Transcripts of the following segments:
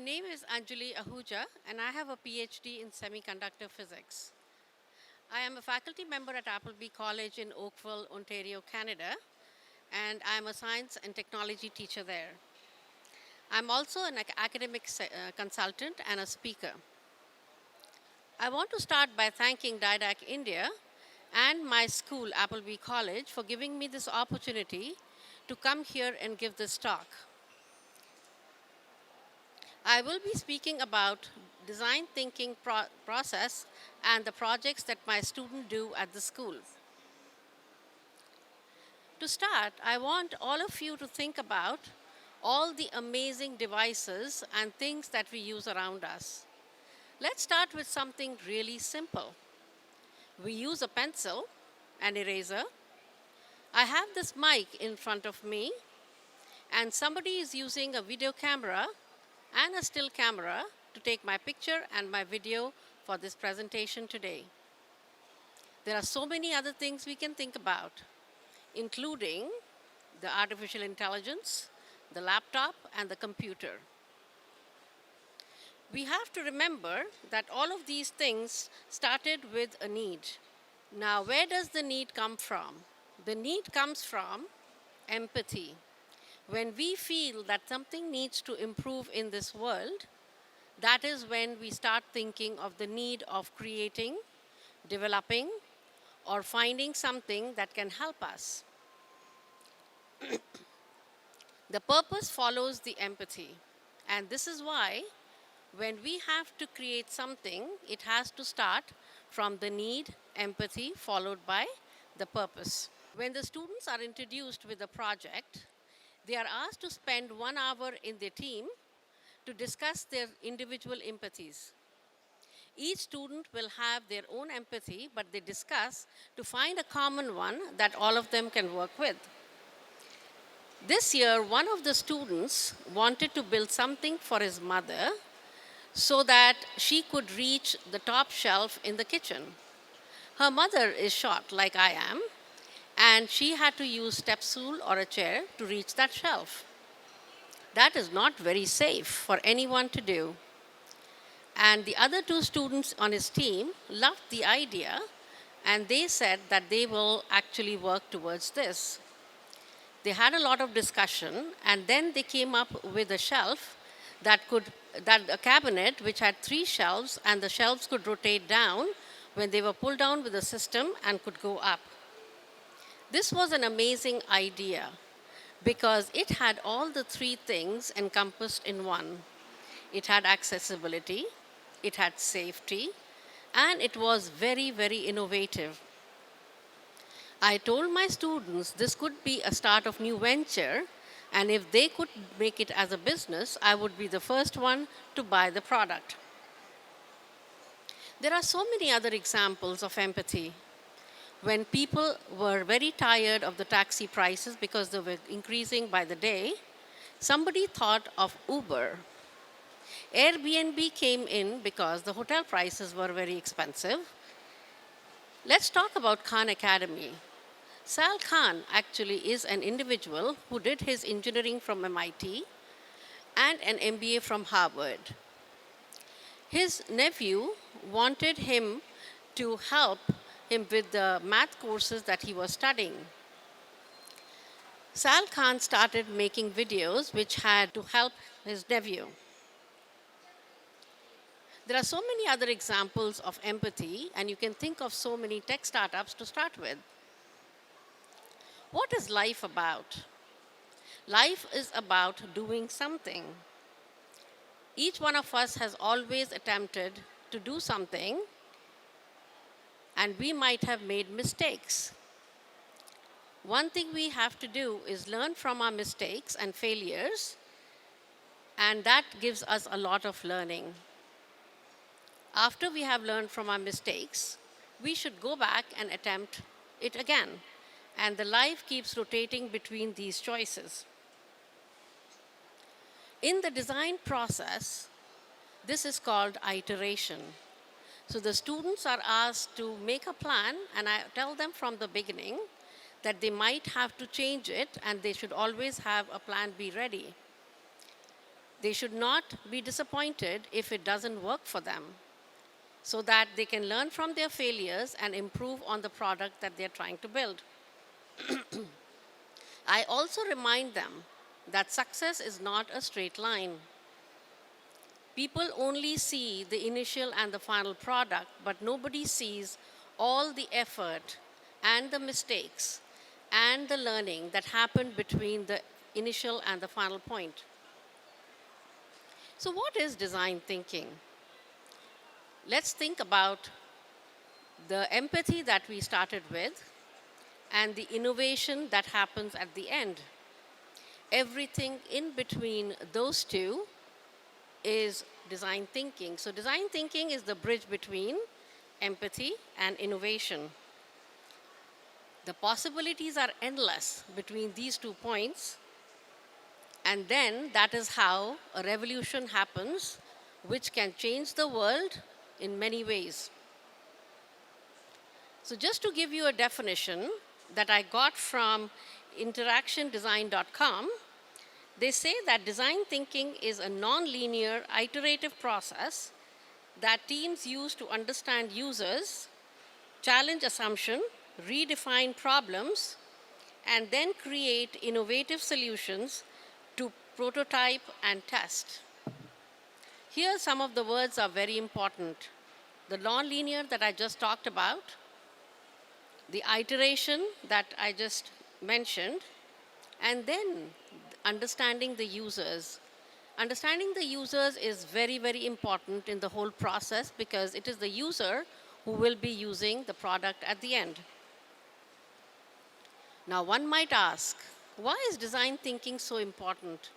My name is Anjuli Ahooja, and I have a PhD in semiconductor physics. I am a faculty member at Appleby College in Oakville, Ontario, Canada, and I am a science and technology teacher there. I'm also an academic consultant and a speaker. I want to start by thanking DIDAC India and my school, Appleby College, for giving me this opportunity to come here and give this talk. I will be speaking about design thinking process and the projects that my students do at the school. To start, I want all of you to think about all the amazing devices and things that we use around us. Let's start with something really simple. We use a pencil, an eraser. I have this mic in front of me, and somebody is using a video camera and a still camera to take my picture and my video for this presentation today. There are so many other things we can think about, including the artificial intelligence, the laptop, and the computer. We have to remember that all of these things started with a need. Now, where does the need come from? The need comes from empathy. When we feel that something needs to improve in this world, that is when we start thinking of the need of creating, developing, or finding something that can help us. The purpose follows the empathy. And this is why when we have to create something, it has to start from the need, empathy, followed by the purpose. When the students are introduced with a project, they are asked to spend 1 hour in their team to discuss their individual empathies. Each student will have their own empathy, but they discuss to find a common one that all of them can work with. This year, one of the students wanted to build something for his mother so that she could reach the top shelf in the kitchen. Her mother is short like I am, and she had to use step stool or a chair to reach that shelf. That is not very safe for anyone to do. And the other two students on his team loved the idea, and they said that they will actually work towards this. They had a lot of discussion, and then they came up with a shelf that a cabinet which had 3 shelves, and the shelves could rotate down when they were pulled down with the system and could go up. This was an amazing idea because it had all the 3 things encompassed in one. It had accessibility, it had safety, and it was very, very innovative. I told my students this could be a start of new venture, and if they could make it as a business, I would be the first one to buy the product. There are so many other examples of empathy. When people were very tired of the taxi prices because they were increasing by the day, somebody thought of Uber. Airbnb came in because the hotel prices were very expensive. Let's talk about Khan Academy. Sal Khan actually is an individual who did his engineering from MIT and an MBA from Harvard. His nephew wanted him to help him with the math courses that he was studying. Sal Khan started making videos which had to help his nephew. There are so many other examples of empathy, and you can think of so many tech startups to start with. What is life about? Life is about doing something. Each one of us has always attempted to do something, and we might have made mistakes. One thing we have to do is learn from our mistakes and failures, and that gives us a lot of learning. After we have learned from our mistakes, we should go back and attempt it again. And the life keeps rotating between these choices. In the design process, this is called iteration. So the students are asked to make a plan, and I tell them from the beginning that they might have to change it, and they should always have a plan B ready. They should not be disappointed if it doesn't work for them, so that they can learn from their failures and improve on the product that they're trying to build. I also remind them that success is not a straight line. People only see the initial and the final product, but nobody sees all the effort and the mistakes and the learning that happened between the initial and the final point. So, what is design thinking? Let's think about the empathy that we started with and the innovation that happens at the end. Everything in between those two is design thinking. So, design thinking is the bridge between empathy and innovation. The possibilities are endless between these 2 points, and then that is how a revolution happens, which can change the world in many ways. So, just to give you a definition that I got from interactiondesign.com, they say that design thinking is a non-linear iterative process that teams use to understand users, challenge assumption, redefine problems, and then create innovative solutions to prototype and test. Here, some of the words are very important. The non-linear that I just talked about, the iteration that I just mentioned, and then understanding the users. Understanding the users is very, very important in the whole process because it is the user who will be using the product at the end. Now, one might ask, why is design thinking so important?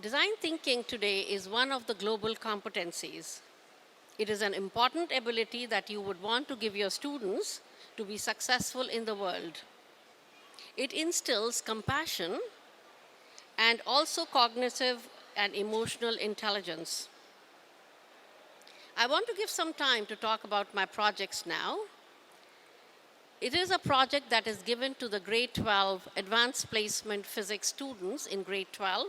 Design thinking today is one of the global competencies. It is an important ability that you would want to give your students to be successful in the world. It instills compassion and also cognitive and emotional intelligence. I want to give some time to talk about my projects now. It is a project that is given to the grade 12 advanced placement physics students in grade 12.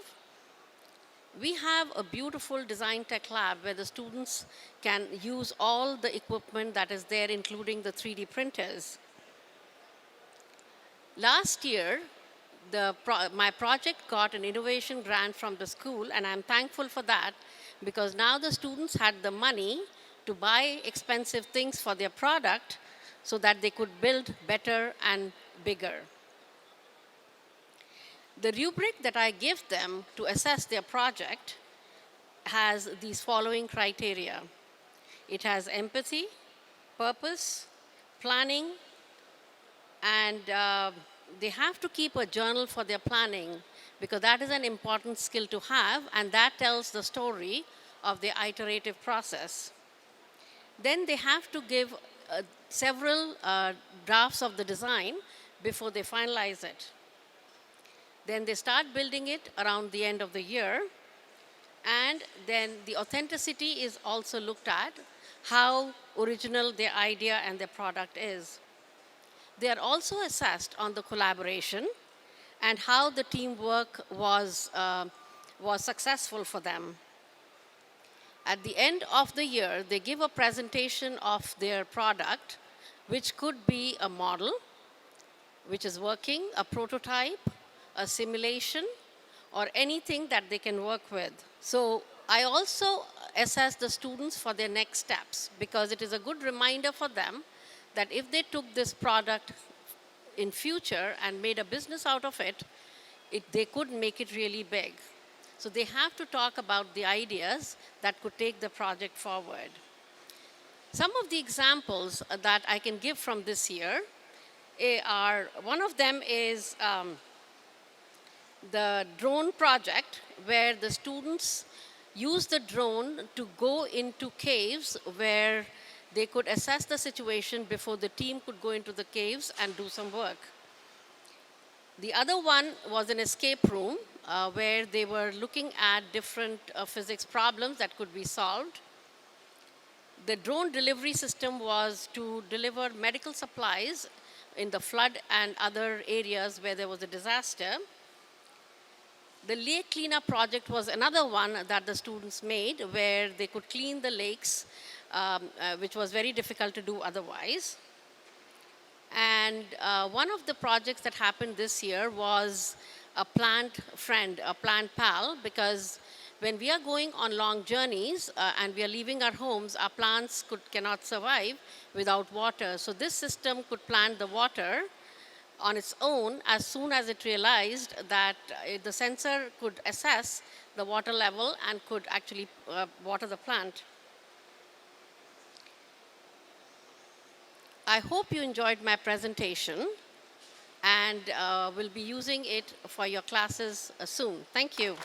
We have a beautiful design tech lab where the students can use all the equipment that is there, including the 3D printers. Last year, my project got an innovation grant from the school, and I'm thankful for that because now the students had the money to buy expensive things for their product so that they could build better and bigger. The rubric that I give them to assess their project has these following criteria. It has empathy, purpose, planning, and they have to keep a journal for their planning because that is an important skill to have, and that tells the story of the iterative process. Then they have to give several drafts of the design before they finalize it. Then they start building it around the end of the year, and then the authenticity is also looked at, how original their idea and their product is. They are also assessed on the collaboration and how the teamwork was successful for them. At the end of the year, they give a presentation of their product, which could be a model, which is working, a prototype, a simulation, or anything that they can work with. So I also assess the students for their next steps because it is a good reminder for them that if they took this product in future and made a business out of it, they could make it really big. So they have to talk about the ideas that could take the project forward. Some of the examples that I can give from this year are, one of them is the drone project, where the students use the drone to go into caves where they could assess the situation before the team could go into the caves and do some work. The other one was an escape room where they were looking at different physics problems that could be solved. The drone delivery system was to deliver medical supplies in the flood and other areas where there was a disaster. The lake cleanup project was another one that the students made where they could clean the lakes, which was very difficult to do otherwise. And one of the projects that happened this year was a plant friend, a plant pal, because when we are going on long journeys and we are leaving our homes, our plants cannot survive without water. So this system could plant the water on its own as soon as it realized that the sensor could assess the water level and could actually water the plant. I hope you enjoyed my presentation and will be using it for your classes soon. Thank you.